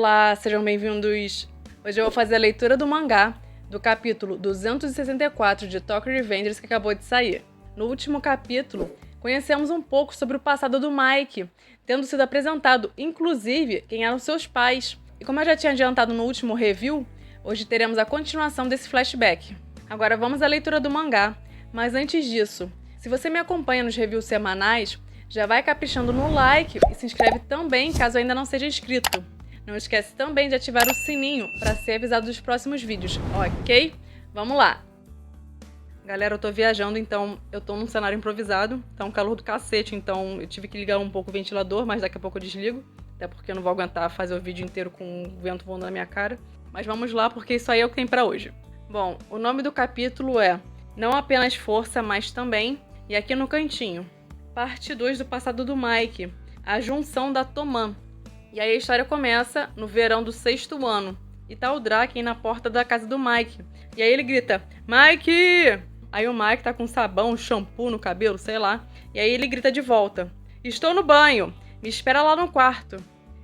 Olá, sejam bem-vindos. Hoje eu vou fazer a leitura do mangá do capítulo 264 de Tokyo Revengers que acabou de sair. No último capítulo, conhecemos um pouco sobre o passado do Mike, tendo sido apresentado, inclusive, quem eram seus pais. E como eu já tinha adiantado no último review, hoje teremos a continuação desse flashback. Agora vamos à leitura do mangá, mas antes disso, se você me acompanha nos reviews semanais, já vai caprichando no like e se inscreve também caso ainda não seja inscrito. Não esquece também de ativar o sininho para ser avisado dos próximos vídeos, ok? Vamos lá! Galera, eu tô viajando, então eu tô num cenário improvisado, tá um calor do cacete, então eu tive que ligar um pouco o ventilador, mas daqui a pouco eu desligo, até porque eu não vou aguentar fazer o vídeo inteiro com o vento voando na minha cara. Mas vamos lá, porque isso aí é o que tem pra hoje. Bom, o nome do capítulo é Não Apenas Força, mas Também, e aqui no cantinho, parte 2 do passado do Mike, a junção da Toman. E aí a história começa no verão do 6º ano. E tá o Draken na porta da casa do Mike. E aí ele grita, Mike! Aí o Mike tá com sabão, shampoo no cabelo, sei lá. E aí ele grita de volta, estou no banho, me espera lá no quarto.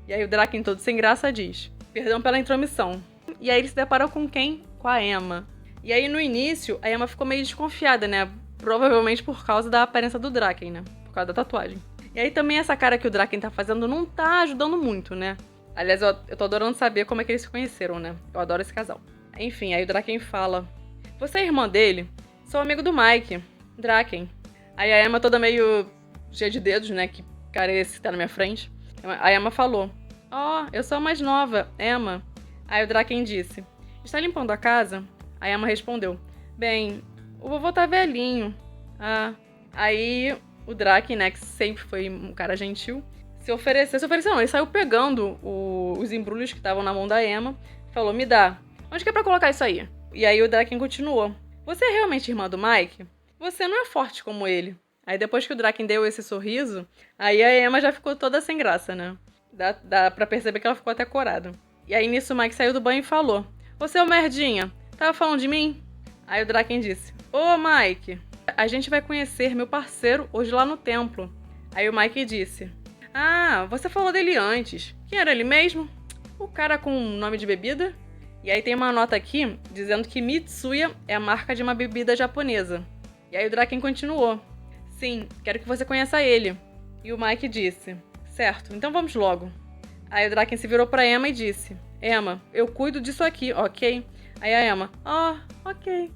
E aí o Draken todo sem graça diz, perdão pela intromissão. E aí ele se deparou com quem? Com a Emma. E aí no início a Emma ficou meio desconfiada, né? Provavelmente por causa da aparência do Draken, né? Por causa da tatuagem. E aí também essa cara que o Draken tá fazendo não tá ajudando muito, né? Aliás, eu tô adorando saber como é que eles se conheceram, né? Eu adoro esse casal. Enfim, aí o Draken fala, você é irmã dele? Sou amigo do Mike. Draken. Aí a Emma toda meio cheia de dedos, né? Que cara é esse que tá na minha frente? A Emma falou, eu sou a mais nova, Emma. Aí o Draken disse, está limpando a casa? A Emma respondeu, bem, o vovô tá velhinho. Aí o Draken, né, que sempre foi um cara gentil, se ofereceu não, ele saiu pegando os embrulhos que estavam na mão da Emma, falou, me dá, onde que é pra colocar isso aí? E aí o Draken continuou, você é realmente irmã do Mike? Você não é forte como ele. Aí depois que o Draken deu esse sorriso, aí a Emma já ficou toda sem graça, né? Dá pra perceber que ela ficou até corada. E aí nisso o Mike saiu do banho e falou, ô seu merdinha, tava falando de mim? Aí o Draken disse, ô Mike, a gente vai conhecer meu parceiro hoje lá no templo. Aí o Mike disse, você falou dele antes. Quem era ele mesmo? O cara com nome de bebida? E aí tem uma nota aqui dizendo que Mitsuya é a marca de uma bebida japonesa. E aí o Draken continuou, sim, quero que você conheça ele. E o Mike disse, certo, então vamos logo. Aí o Draken se virou pra Emma e disse, Emma, eu cuido disso aqui, ok? Aí a Emma, ok.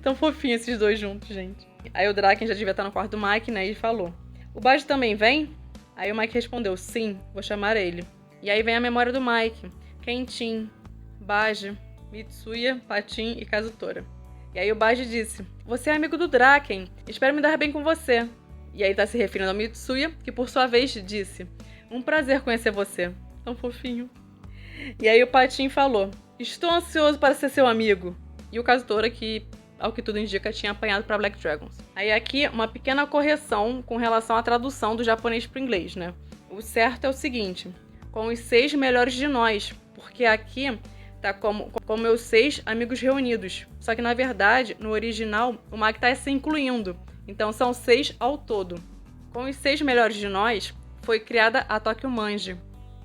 Tão fofinho esses dois juntos, gente. Aí o Draken já devia estar no quarto do Mike, né? E falou, o Baji também vem? Aí o Mike respondeu, sim, vou chamar ele. E aí vem a memória do Mike. Kenshin, Baji, Mitsuya, Patin e Kazutora. E aí o Baji disse, você é amigo do Draken, espero me dar bem com você. E aí tá se referindo ao Mitsuya, que por sua vez disse, um prazer conhecer você. Tão fofinho. E aí o Patin falou, estou ansioso para ser seu amigo. E o Kazutora, que, ao que tudo indica, tinha apanhado para Black Dragons. Aí aqui, uma pequena correção com relação à tradução do japonês para o inglês, né? O certo é o seguinte, com os 6 melhores de nós, porque aqui tá como meus 6 amigos reunidos. Só que, na verdade, no original, o Mike tá se incluindo. Então, são 6 ao todo. Com os 6 melhores de nós, foi criada a Tokyo Manji.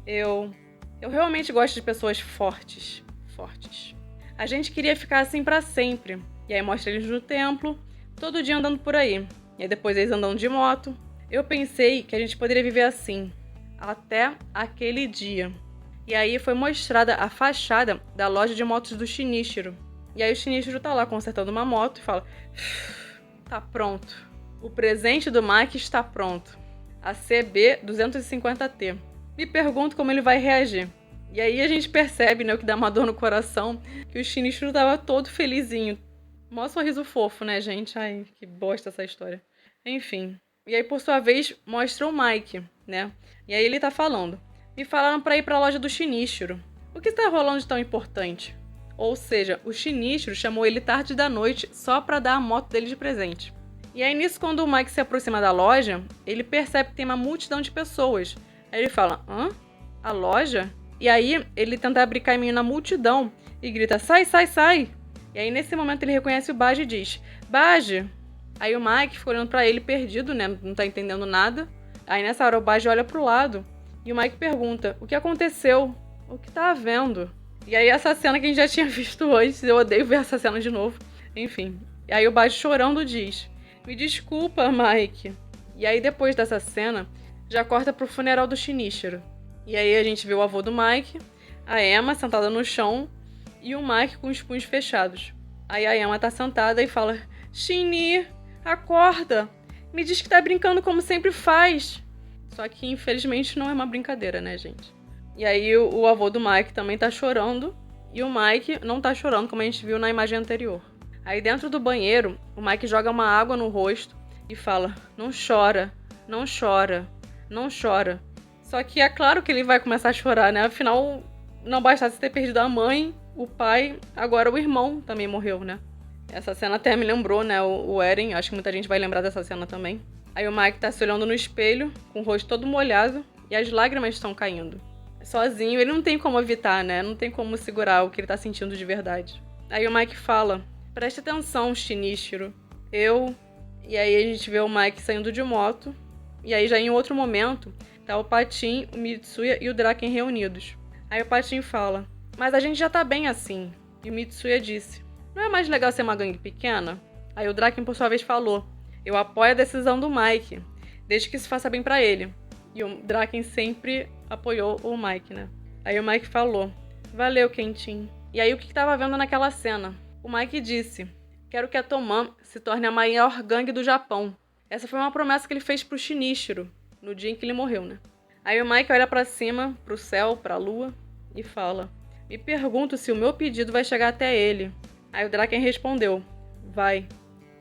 Eu realmente gosto de pessoas fortes. A gente queria ficar assim pra sempre. E aí mostra eles no templo, todo dia andando por aí. E aí depois eles andando de moto. Eu pensei que a gente poderia viver assim, até aquele dia. E aí foi mostrada a fachada da loja de motos do Shinichiro. E aí o Shinichiro tá lá consertando uma moto e fala, tá pronto. O presente do Mike está pronto. A CB 250T. Me pergunto como ele vai reagir. E aí a gente percebe, né, o que dá uma dor no coração, que o Shinichiro tava todo felizinho. Mó sorriso fofo, né, gente? Ai, que bosta essa história. Enfim. E aí, por sua vez, mostra o Mike, né? E aí ele tá falando. Me falaram pra ir pra loja do Shinichiro. O que tá rolando de tão importante? Ou seja, o Shinichiro chamou ele tarde da noite só pra dar a moto dele de presente. E aí nisso, quando o Mike se aproxima da loja, ele percebe que tem uma multidão de pessoas. Aí ele fala, a loja? E aí, ele tenta abrir caminho na multidão e grita, sai, sai, sai! E aí, nesse momento, ele reconhece o Baji e diz, Baji! Aí o Mike fica olhando pra ele perdido, né? Não tá entendendo nada. Aí, nessa hora, o Baji olha pro lado E o Mike pergunta, o que aconteceu? O que tá havendo? E aí essa cena que a gente já tinha visto antes, eu odeio ver essa cena de novo. Enfim, e aí o Bud chorando diz, me desculpa, Mike. E aí depois dessa cena, já corta pro funeral do Shinichiro. E aí a gente vê o avô do Mike, a Emma sentada no chão e o Mike com os punhos fechados. Aí a Emma tá sentada e fala, Shini, acorda! Me diz que tá brincando como sempre faz. Só que infelizmente não é uma brincadeira, né, gente? E aí o avô do Mike também tá chorando e o Mike não tá chorando, como a gente viu na imagem anterior. Aí dentro do banheiro, o Mike joga uma água no rosto e fala, não chora, não chora, não chora. Só que é claro que ele vai começar a chorar, né? Afinal, não bastasse ter perdido a mãe, o pai, agora o irmão também morreu, né? Essa cena até me lembrou, né, o Eren, acho que muita gente vai lembrar dessa cena também. Aí o Mike tá se olhando no espelho, com o rosto todo molhado, e as lágrimas estão caindo. Sozinho, ele não tem como evitar, né? Não tem como segurar o que ele tá sentindo de verdade. Aí o Mike fala, preste atenção, Shinichiro. E aí a gente vê o Mike saindo de moto, e aí já em outro momento, tá o Patin, o Mitsuya e o Draken reunidos. Aí o Patin fala, mas a gente já tá bem assim. E o Mitsuya disse, não é mais legal ser uma gangue pequena? Aí o Draken, por sua vez, falou, eu apoio a decisão do Mike, desde que isso faça bem pra ele. E o Draken sempre apoiou o Mike, né? Aí o Mike falou, valeu, Kentin. E aí o que tava vendo naquela cena? O Mike disse, quero que a Toman se torne a maior gangue do Japão. Essa foi uma promessa que ele fez pro Shinichiro, no dia em que ele morreu, né? Aí o Mike olha pra cima, pro céu, pra lua, e fala, me pergunto se o meu pedido vai chegar até ele. Aí o Draken respondeu, vai,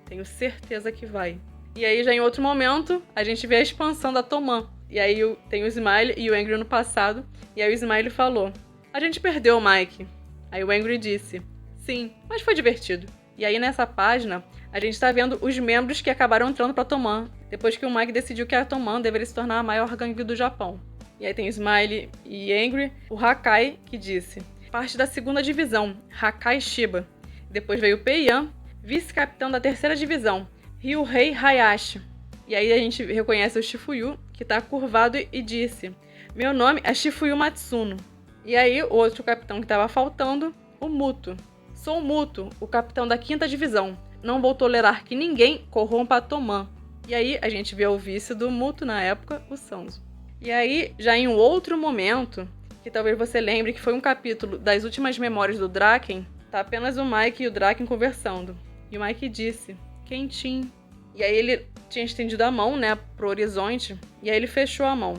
tenho certeza que vai. E aí já em outro momento, a gente vê a expansão da Toman. E aí tem o Smiley e o Angry no passado, e aí o Smiley falou, a gente perdeu o Mike. Aí o Angry disse, sim, mas foi divertido. E aí nessa página, a gente tá vendo os membros que acabaram entrando pra Toman, depois que o Mike decidiu que a Toman deveria se tornar a maior gangue do Japão. E aí tem o Smiley e Angry, o Hakai, que disse, parte da 2ª divisão, Hakai Shiba. Depois veio o Peiyan, vice-capitão da 3ª divisão, Ryuhei Hayashi. E aí a gente reconhece o Shifuyu, que tá curvado e disse, meu nome é Shifuyu Matsuno. E aí o outro capitão que tava faltando, o Muto. Sou o Muto, o capitão da 5ª divisão. Não vou tolerar que ninguém corrompa a Toman. E aí a gente vê o vice do Muto na época, o Sanzo. E aí, já em um outro momento, que talvez você lembre que foi um capítulo das últimas memórias do Draken, tá apenas o Mike e o Draken conversando. E o Mike disse, Kentin. E aí ele tinha estendido a mão, né, pro horizonte, e aí ele fechou a mão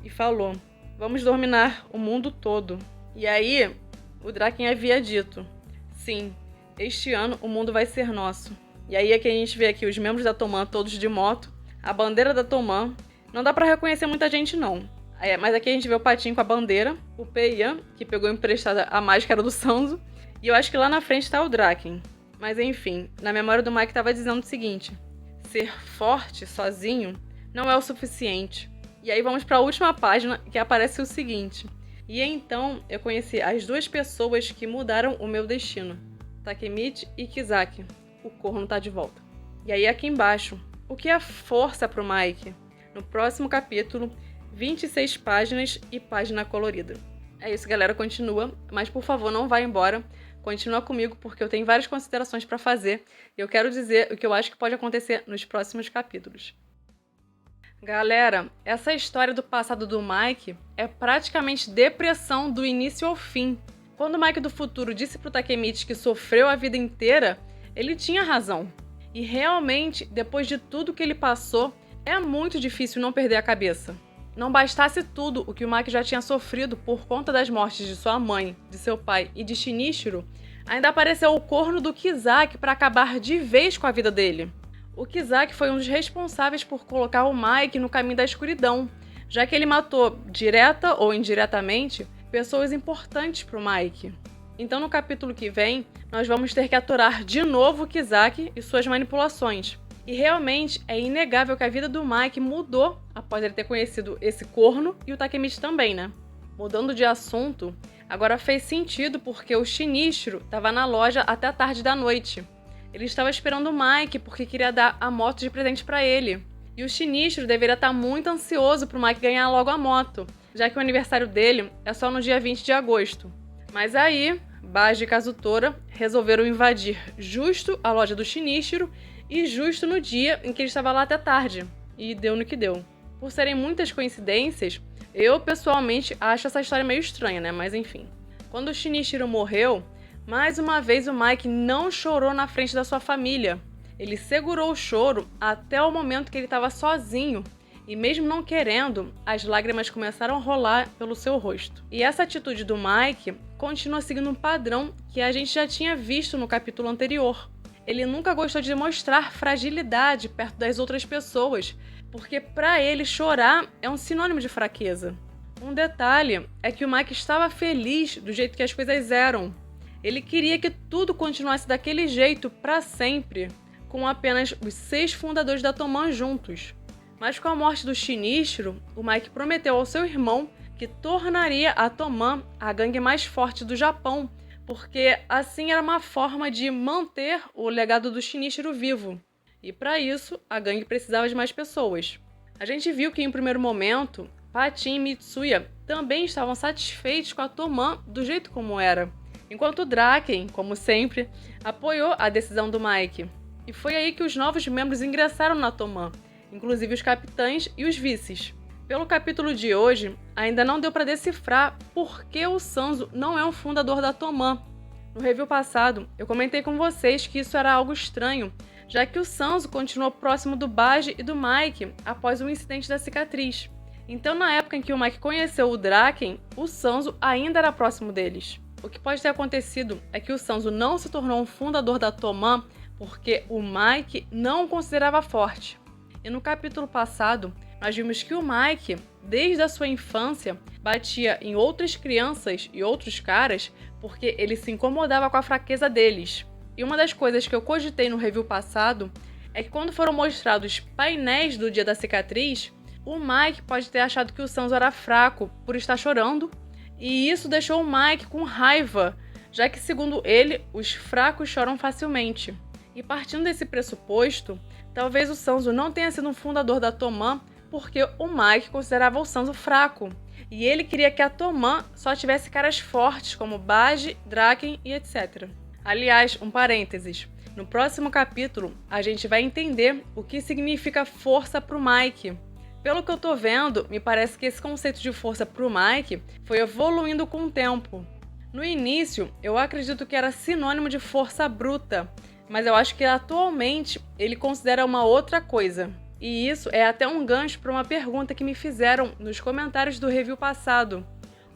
e falou, vamos dominar o mundo todo. E aí, o Draken havia dito, sim, este ano o mundo vai ser nosso. E aí é que a gente vê aqui os membros da Toman todos de moto, a bandeira da Toman. Não dá pra reconhecer muita gente, não. Mas aqui a gente vê o Patinho com a bandeira, o Peiyan, que pegou emprestada a máscara do Sanzo, e eu acho que lá na frente tá o Draken. Mas enfim, na memória do Mike tava dizendo o seguinte, ser forte sozinho não é o suficiente. E aí vamos pra última página, que aparece o seguinte, e então eu conheci as 2 pessoas que mudaram o meu destino, Takemichi e Kizaki. O corno tá de volta. E aí aqui embaixo, o que é força pro Mike? No próximo capítulo, 26 páginas e página colorida. É isso, galera, continua, mas por favor não vá embora, continua comigo porque eu tenho várias considerações para fazer e eu quero dizer o que eu acho que pode acontecer nos próximos capítulos. Galera, essa história do passado do Mike é praticamente depressão do início ao fim. Quando o Mike do futuro disse pro Takemichi que sofreu a vida inteira, ele tinha razão. E realmente, depois de tudo que ele passou, é muito difícil não perder a cabeça. Não bastasse tudo o que o Mike já tinha sofrido por conta das mortes de sua mãe, de seu pai e de Shinichiro, ainda apareceu o corno do Kizaki para acabar de vez com a vida dele. O Kizaki foi um dos responsáveis por colocar o Mike no caminho da escuridão, já que ele matou, direta ou indiretamente, pessoas importantes para o Mike. Então no capítulo que vem, nós vamos ter que aturar de novo o Kizaki e suas manipulações. E realmente é inegável que a vida do Mike mudou após ele ter conhecido esse corno e o Takemichi também, né? Mudando de assunto, agora fez sentido porque o Shinichiro estava na loja até a tarde da noite. Ele estava esperando o Mike porque queria dar a moto de presente para ele. E o Shinichiro deveria estar muito ansioso para o Mike ganhar logo a moto. já que o aniversário dele é só no dia 20 de agosto. Mas aí, Baji e Kazutora resolveram invadir justo a loja do Shinichiro e justo no dia em que ele estava lá até tarde. E deu no que deu. Por serem muitas coincidências, eu pessoalmente acho essa história meio estranha, né? Mas enfim. Quando o Shinichiro morreu, mais uma vez o Mike não chorou na frente da sua família. Ele segurou o choro até o momento que ele estava sozinho. E mesmo não querendo, as lágrimas começaram a rolar pelo seu rosto. E essa atitude do Mike continua seguindo um padrão que a gente já tinha visto no capítulo anterior. Ele nunca gostou de demonstrar fragilidade perto das outras pessoas, porque para ele chorar é um sinônimo de fraqueza. Um detalhe é que o Mike estava feliz do jeito que as coisas eram. Ele queria que tudo continuasse daquele jeito para sempre, com apenas os 6 fundadores da Toman juntos. Mas com a morte do Shinichiro, o Mike prometeu ao seu irmão que tornaria a Toman a gangue mais forte do Japão, porque assim era uma forma de manter o legado do Shinichiro vivo. E para isso, a gangue precisava de mais pessoas. A gente viu que em primeiro momento, Patin e Mitsuya também estavam satisfeitos com a Toman do jeito como era, enquanto Draken, como sempre, apoiou a decisão do Mike. E foi aí que os novos membros ingressaram na Toman, inclusive os capitães e os vices. Pelo capítulo de hoje, ainda não deu para decifrar por que o Sanzo não é um fundador da Toman. No review passado, eu comentei com vocês que isso era algo estranho, já que o Sanzo continuou próximo do Baji e do Mike após o incidente da cicatriz. Então, na época em que o Mike conheceu o Draken, o Sanzo ainda era próximo deles. O que pode ter acontecido é que o Sanzo não se tornou um fundador da Toman porque o Mike não o considerava forte. E no capítulo passado, nós vimos que o Mike, desde a sua infância, batia em outras crianças e outros caras porque ele se incomodava com a fraqueza deles. E uma das coisas que eu cogitei no review passado é que quando foram mostrados painéis do dia da cicatriz, o Mike pode ter achado que o Sanzo era fraco por estar chorando, e isso deixou o Mike com raiva, já que, segundo ele, os fracos choram facilmente. E partindo desse pressuposto, talvez o Sanzo não tenha sido um fundador da Toman porque o Mike considerava o Sanzo fraco. E ele queria que a Toman só tivesse caras fortes como Baji, Draken e etc. Aliás, um parênteses. No próximo capítulo, a gente vai entender o que significa força pro Mike. Pelo que eu tô vendo, me parece que esse conceito de força pro Mike foi evoluindo com o tempo. No início, eu acredito que era sinônimo de força bruta, mas eu acho que atualmente ele considera uma outra coisa. E isso é até um gancho para uma pergunta que me fizeram nos comentários do review passado.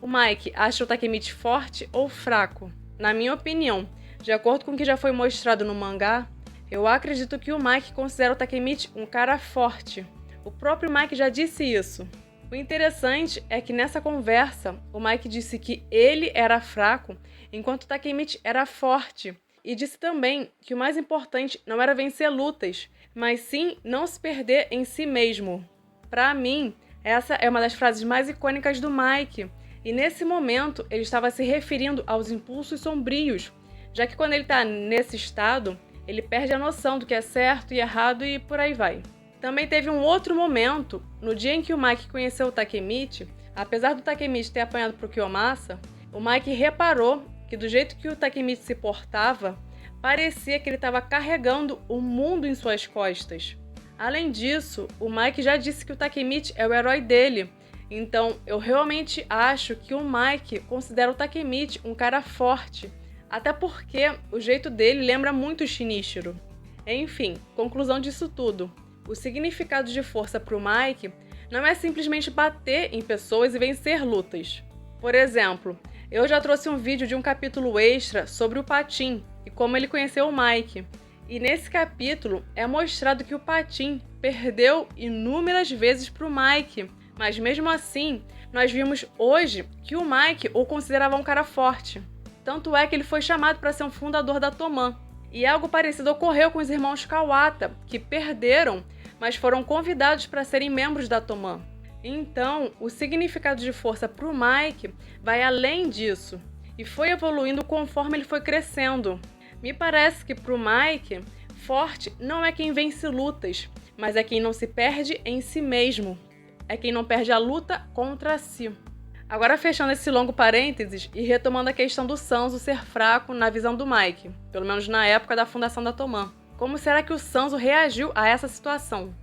O Mike acha o Takemichi forte ou fraco? Na minha opinião, de acordo com o que já foi mostrado no mangá, eu acredito que o Mike considera o Takemichi um cara forte. O próprio Mike já disse isso. O interessante é que nessa conversa, o Mike disse que ele era fraco, enquanto o Takemichi era forte. E disse também que o mais importante não era vencer lutas, mas sim não se perder em si mesmo. Para mim, essa é uma das frases mais icônicas do Mike. E nesse momento, ele estava se referindo aos impulsos sombrios, já que quando ele está nesse estado, ele perde a noção do que é certo e errado e por aí vai. Também teve um outro momento, no dia em que o Mike conheceu o Takemichi, apesar do Takemichi ter apanhado pro Kiyomasa, o Mike reparou que do jeito que o Takemichi se portava, parecia que ele estava carregando o mundo em suas costas. Além disso, o Mike já disse que o Takemichi é o herói dele, então eu realmente acho que o Mike considera o Takemichi um cara forte, até porque o jeito dele lembra muito o Shinichiro. Enfim, conclusão disso tudo. O significado de força para o Mike não é simplesmente bater em pessoas e vencer lutas. Por exemplo, eu já trouxe um vídeo de um capítulo extra sobre o Patin e como ele conheceu o Mike. E nesse capítulo é mostrado que o Patin perdeu inúmeras vezes para o Mike, mas mesmo assim, nós vimos hoje que o Mike o considerava um cara forte. Tanto é que ele foi chamado para ser um fundador da Toman. E algo parecido ocorreu com os irmãos Kawata, que perderam, mas foram convidados para serem membros da Toman. Então, o significado de força para o Mike vai além disso, e foi evoluindo conforme ele foi crescendo. Me parece que para o Mike, forte não é quem vence lutas, mas é quem não se perde em si mesmo. É quem não perde a luta contra si. Agora fechando esse longo parênteses e retomando a questão do Sanzo ser fraco na visão do Mike, pelo menos na época da fundação da Toman. Como será que o Sanzo reagiu a essa situação?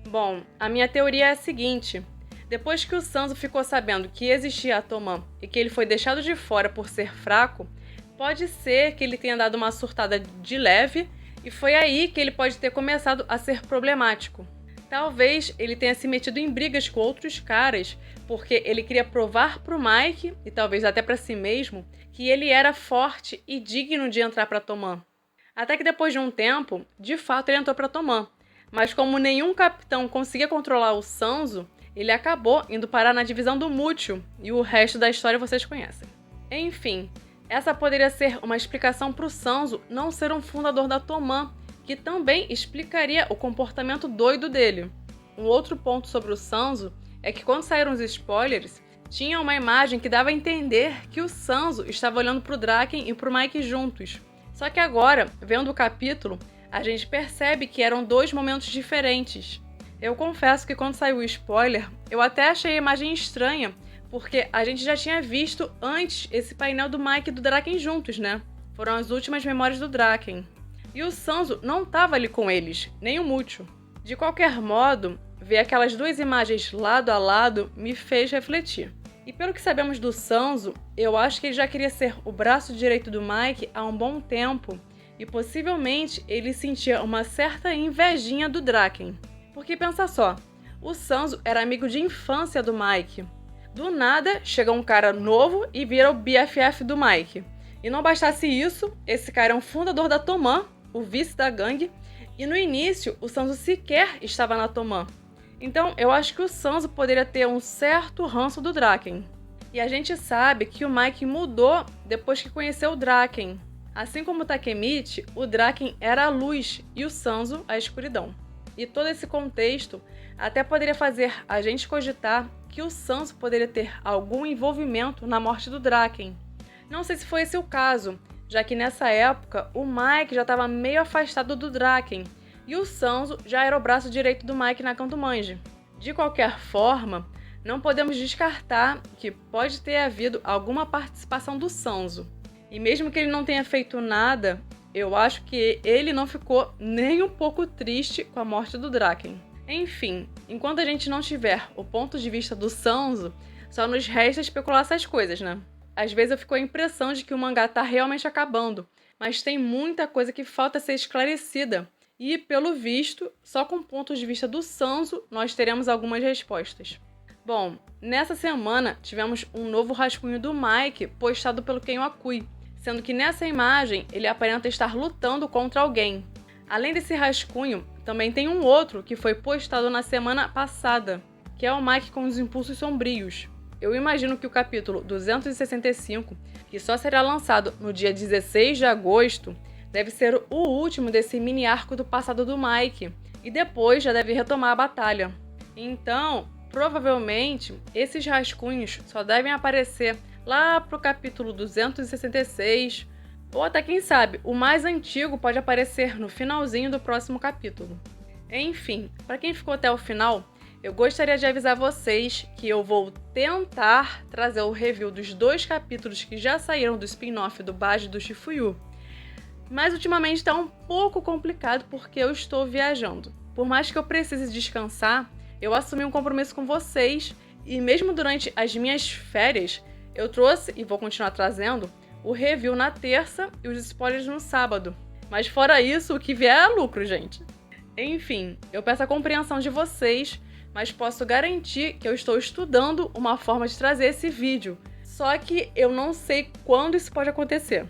Bom, a minha teoria é a seguinte: depois que o Sanzo ficou sabendo que existia a Toman e que ele foi deixado de fora por ser fraco, pode ser que ele tenha dado uma surtada de leve e foi aí que ele pode ter começado a ser problemático. Talvez ele tenha se metido em brigas com outros caras porque ele queria provar pro Mike, e talvez até para si mesmo, que ele era forte e digno de entrar pra Toman. Até que depois de um tempo, de fato ele entrou pra Toman. Mas como nenhum capitão conseguia controlar o Sanzo, ele acabou indo parar na divisão do Mútil, e o resto da história vocês conhecem. Enfim, essa poderia ser uma explicação pro Sanzo não ser um fundador da Toman, que também explicaria o comportamento doido dele. Um outro ponto sobre o Sanzo é que quando saíram os spoilers, tinha uma imagem que dava a entender que o Sanzo estava olhando pro Draken e pro Mike juntos. Só que agora, vendo o capítulo, a gente percebe que eram dois momentos diferentes. Eu confesso que quando saiu o spoiler, eu até achei a imagem estranha, porque a gente já tinha visto antes esse painel do Mike e do Draken juntos, né? Foram as últimas memórias do Draken. E o Sanzo não estava ali com eles, nem o Mútil. De qualquer modo, ver aquelas duas imagens lado a lado me fez refletir. E pelo que sabemos do Sanzo, eu acho que ele já queria ser o braço direito do Mike há um bom tempo, e possivelmente ele sentia uma certa invejinha do Draken. Porque pensa só, o Sanzo era amigo de infância do Mike. Do nada, chega um cara novo e vira o BFF do Mike. E não bastasse isso, esse cara é um fundador da Toman, o vice da gangue, e no início o Sanzo sequer estava na Toman. Então eu acho que o Sanzo poderia ter um certo ranço do Draken. E a gente sabe que o Mike mudou depois que conheceu o Draken. Assim como o Takemichi, o Draken era a luz e o Sanzo a escuridão. E todo esse contexto até poderia fazer a gente cogitar que o Sanzo poderia ter algum envolvimento na morte do Draken. Não sei se foi esse o caso, já que nessa época o Mike já estava meio afastado do Draken e o Sanzo já era o braço direito do Mike na Kanto Manji. De qualquer forma, não podemos descartar que pode ter havido alguma participação do Sanzo. E mesmo que ele não tenha feito nada, eu acho que ele não ficou nem um pouco triste com a morte do Draken. Enfim, enquanto a gente não tiver o ponto de vista do Sanzo, só nos resta especular essas coisas, né? Às vezes eu fico com a impressão de que o mangá tá realmente acabando, mas tem muita coisa que falta ser esclarecida. E, pelo visto, só com o ponto de vista do Sanzo nós teremos algumas respostas. Bom, nessa semana tivemos um novo rascunho do Mike postado pelo Ken Wakui, sendo que nessa imagem ele aparenta estar lutando contra alguém. Além desse rascunho, também tem um outro que foi postado na semana passada, que é o Mike com os impulsos sombrios. Eu imagino que o capítulo 265, que só será lançado no dia 16 de agosto, deve ser o último desse mini arco do passado do Mike, e depois já deve retomar a batalha. Então, provavelmente, esses rascunhos só devem aparecer lá pro capítulo 266, ou até quem sabe, o mais antigo pode aparecer no finalzinho do próximo capítulo. Enfim, para quem ficou até o final, eu gostaria de avisar vocês que eu vou tentar trazer o review dos 2 capítulos que já saíram do spin-off do Baji do Shifuyu. Mas ultimamente está um pouco complicado porque eu estou viajando. Por mais que eu precise descansar, eu assumi um compromisso com vocês e mesmo durante as minhas férias, eu trouxe e vou continuar trazendo o review na terça e os spoilers no sábado. Mas fora isso, o que vier é lucro, gente. Enfim, eu peço a compreensão de vocês, mas posso garantir que eu estou estudando uma forma de trazer esse vídeo. Só que eu não sei quando isso pode acontecer.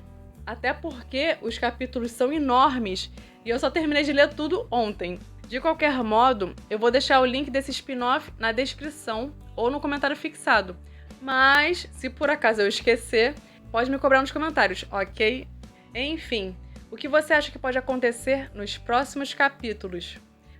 Até porque os capítulos são enormes e eu só terminei de ler tudo ontem. De qualquer modo, eu vou deixar o link desse spin-off na descrição ou no comentário fixado. Mas, se por acaso eu esquecer, pode me cobrar nos comentários, ok? Enfim, o que você acha que pode acontecer nos próximos capítulos?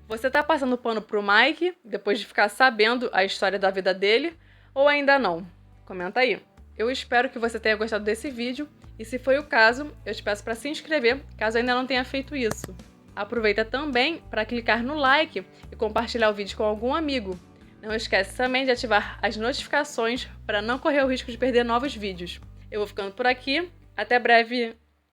Você tá passando pano pro Mike, depois de ficar sabendo a história da vida dele, ou ainda não? Comenta aí. Eu espero que você tenha gostado desse vídeo, e se foi o caso, eu te peço para se inscrever, caso ainda não tenha feito isso. Aproveita também para clicar no like e compartilhar o vídeo com algum amigo. Não esquece também de ativar as notificações para não correr o risco de perder novos vídeos. Eu vou ficando por aqui. Até breve!